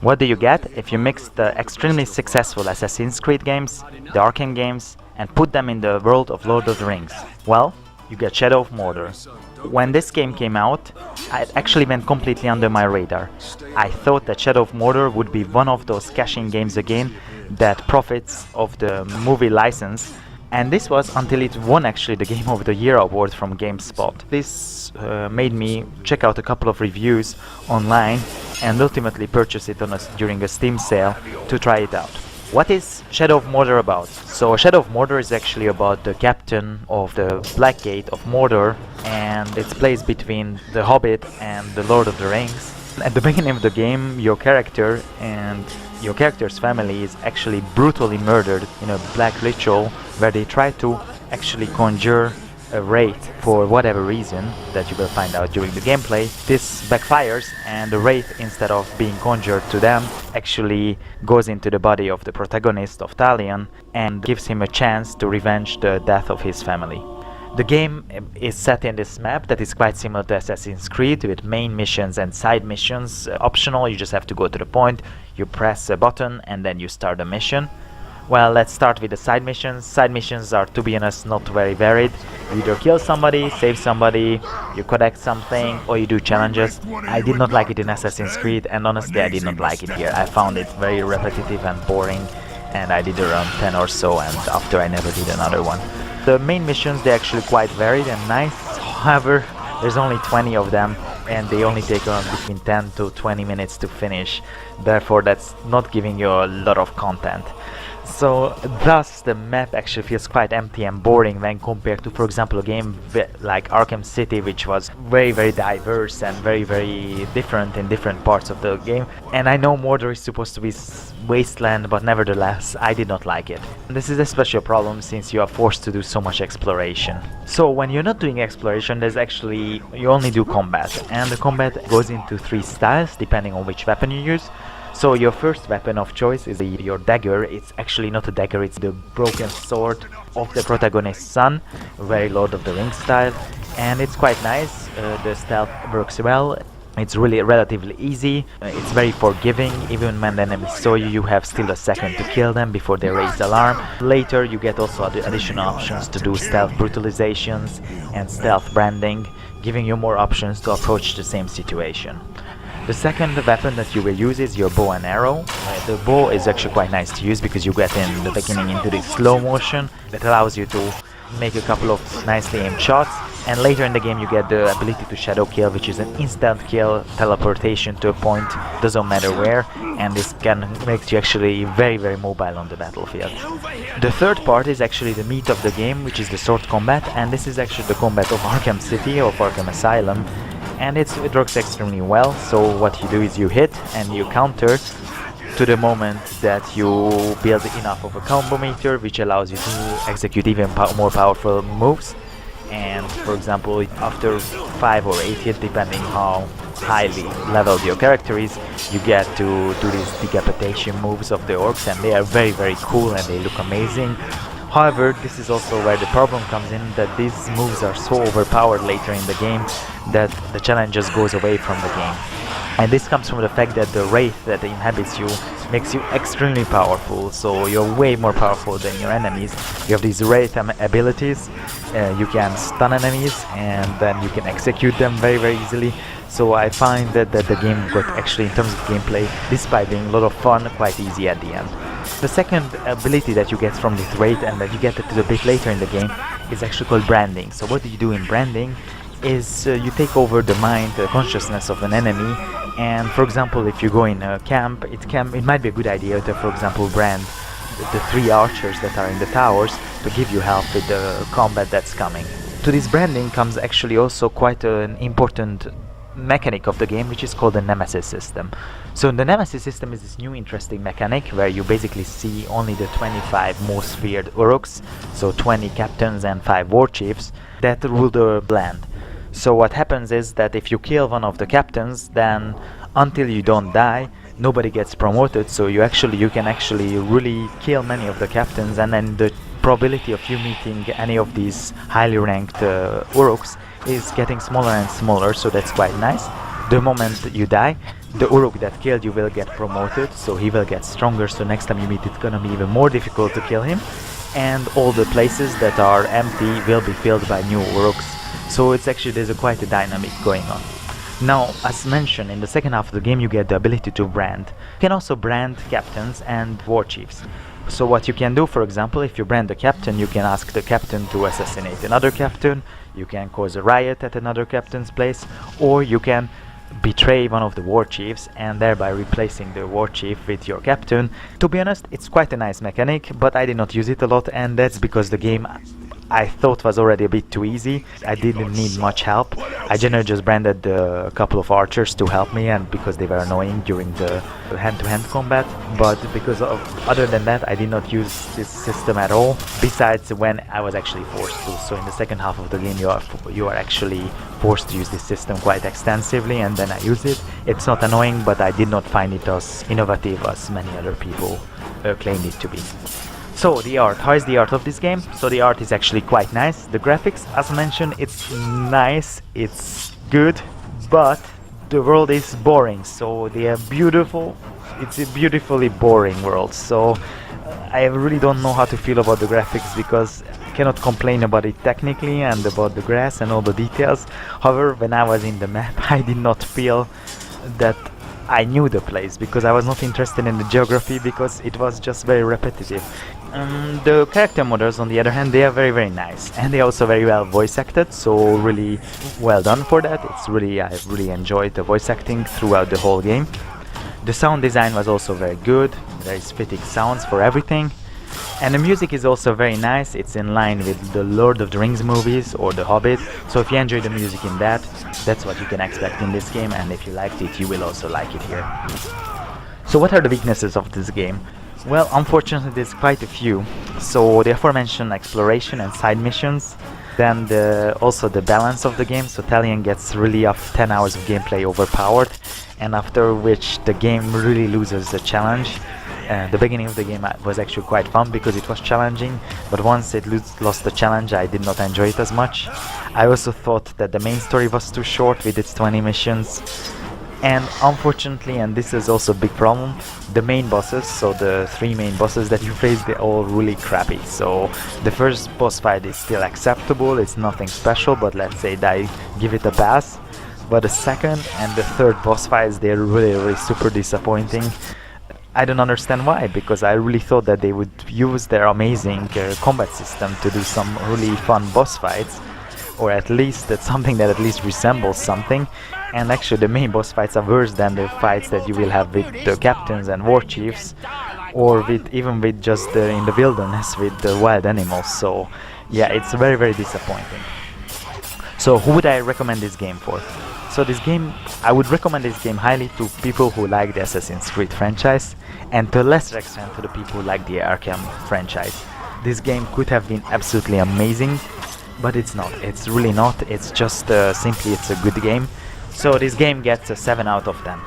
What do you get if you mix the extremely successful Assassin's Creed games, the Arkham games, and put them in the world of Lord of the Rings? Well, you get Shadow of Mordor. When this game came out, it actually went completely under my radar. I thought that Shadow of Mordor would be one of those cash-in games again that profits of the movie license, and this was until it won actually the Game of the Year award from GameSpot. This made me check out a couple of reviews online and ultimately purchase it during a Steam sale to try it out. What is Shadow of Mordor about? So Shadow of Mordor is actually about the captain of the Black Gate of Mordor, and it's placed between The Hobbit and The Lord of the Rings. At the beginning of the game, your character and your character's family is actually brutally murdered in a black ritual where they try to actually conjure a wraith for whatever reason that you will find out during the gameplay. This backfires, and the wraith, instead of being conjured to them, actually goes into the body of the protagonist of Talion and gives him a chance to revenge the death of his family. The game is set in this map that is quite similar to Assassin's Creed, with main missions and side missions optional. You just have to go to the point, you press a button, and then you start a mission. Well, let's start with the side missions. Side missions are, to be honest, not very varied. You either kill somebody, save somebody, you collect something, or you do challenges. I did not like it in Assassin's Creed, and honestly I did not like it here. I found it very repetitive and boring, and I did around 10 or so, and after I never did another one. The main missions, they're actually quite varied and nice. However, there's only 20 of them, and they only take around between 10 to 20 minutes to finish. Therefore, that's not giving you a lot of content. So thus the map actually feels quite empty and boring when compared to, for example, a game like Arkham City, which was very diverse and very different in different parts of the game. And I know Mordor is supposed to be wasteland, but nevertheless I did not like it. And this is especially a problem since you are forced to do so much exploration. So when you're not doing exploration, there's actually, you only do combat, and the combat goes into 3 styles depending on which weapon you use. So your first weapon of choice is your dagger. It's actually not a dagger, it's the broken sword of the protagonist's son, very Lord of the Rings style, and it's quite nice. The stealth works well. It's really relatively easy, it's very forgiving. Even when the enemies saw you, you have still a second to kill them before they raise alarm. Later you get also additional options to do stealth brutalizations and stealth branding, giving you more options to approach the same situation. The second weapon that you will use is your bow and arrow. The bow is actually quite nice to use because you get in the beginning into this slow motion that allows you to make a couple of nicely aimed shots, and later in the game you get the ability to shadow kill, which is an instant kill, teleportation to a point, doesn't matter where, and this can make you actually very mobile on the battlefield. The third part is actually the meat of the game, which is the sword combat, and this is actually the combat of Arkham City, of Arkham Asylum, and it works extremely well. So what you do is you hit and you counter to the moment that you build enough of a combo meter, which allows you to execute even more powerful moves. And for example, after 5 or 8 hits, depending how highly leveled your character is, you get to do these decapitation moves of the orcs, and they are very cool and they look amazing. However, this is also where the problem comes in, that these moves are so overpowered later in the game that the challenge just goes away from the game. And this comes from the fact that the wraith that inhabits you makes you extremely powerful, so you're way more powerful than your enemies. You have these wraith abilities, you can stun enemies and then you can execute them very easily. So I find that the game got actually, in terms of gameplay, despite being a lot of fun, quite easy at the end. The second ability that you get from this wraith, and that you get it a bit later in the game, is actually called branding. So what do you do in branding is you take over the mind, the consciousness of an enemy, and for example, if you go in a camp, it might be a good idea to, for example, brand the 3 archers that are in the towers to give you help with the combat that's coming. To this branding comes actually also quite an important mechanic of the game, which is called the Nemesis system. So the Nemesis system is this new interesting mechanic where you basically see only the 25 most feared Uruks, so 20 captains and 5 war chiefs that rule the land. So what happens is that if you kill one of the captains, then until you don't die, nobody gets promoted, so you can actually really kill many of the captains, and then the probability of you meeting any of these highly ranked Uruks is getting smaller and smaller, so that's quite nice. The moment you die, The Uruk that killed you will get promoted, so he will get stronger, so next time you meet it's gonna be even more difficult to kill him. And all the places that are empty will be filled by new Uruks. So it's actually, there's quite a dynamic going on. Now, as mentioned, in the second half of the game you get the ability to brand. You can also brand captains and war chiefs. So what you can do, for example, if you brand the captain, you can ask the captain to assassinate another captain, you can cause a riot at another captain's place, or you can betray one of the war chiefs and thereby replacing the war chief with your captain. To be honest, it's quite a nice mechanic, but I did not use it a lot, and that's because the game I thought was already a bit too easy. I didn't need much help. I generally just branded a couple of archers to help me, and because they were annoying during the hand-to-hand combat, but because of other than that I did not use this system at all, besides when I was actually forced to. So in the second half of the game you are actually forced to use this system quite extensively, and then I use it. It's not annoying, but I did not find it as innovative as many other people claimed it to be. So the art, how is the art of this game? So the art is actually quite nice. The graphics, as mentioned, it's nice, it's good, but the world is boring. So they are beautiful, it's a beautifully boring world. So I really don't know how to feel about the graphics, because I cannot complain about it technically and about the grass and all the details. However, when I was in the map I did not feel that I knew the place, because I was not interested in the geography, because it was just very repetitive. The character models, on the other hand, they are very nice, and they are also very well voice acted, so really well done for that. I really enjoyed the voice acting throughout the whole game. The sound design was also very good, there is fitting sounds for everything. And the music is also very nice, it's in line with the Lord of the Rings movies or The Hobbit, so if you enjoy the music in that, that's what you can expect in this game, and if you liked it, you will also like it here. So what are the weaknesses of this game? Well, unfortunately there's quite a few. So the aforementioned exploration and side missions, then also the balance of the game, so Talion gets really after 10 hours of gameplay overpowered, and after which the game really loses the challenge. The beginning of the game was actually quite fun because it was challenging, but once it lost the challenge I did not enjoy it as much. I also thought that the main story was too short with its 20 missions, and unfortunately, and this is also a big problem, the main bosses, so the 3 main bosses that you face, they're all really crappy. So the first boss fight is still acceptable, it's nothing special, but let's say that I give it a pass. But the second and the third boss fights, they're really super disappointing. I don't understand why, because I really thought that they would use their amazing combat system to do some really fun boss fights, or at least that's something that at least resembles something. And actually the main boss fights are worse than the fights that you will have with the captains and war chiefs, or even with just in the wilderness with the wild animals. So yeah, it's very disappointing. So who would I recommend this game for? So this game, I would recommend this game highly to people who like the Assassin's Creed franchise, and to a lesser extent to the people who like the Arkham franchise. This game could have been absolutely amazing, but it's not. It's really not. It's just simply it's a good game. So this game gets a 7 out of 10.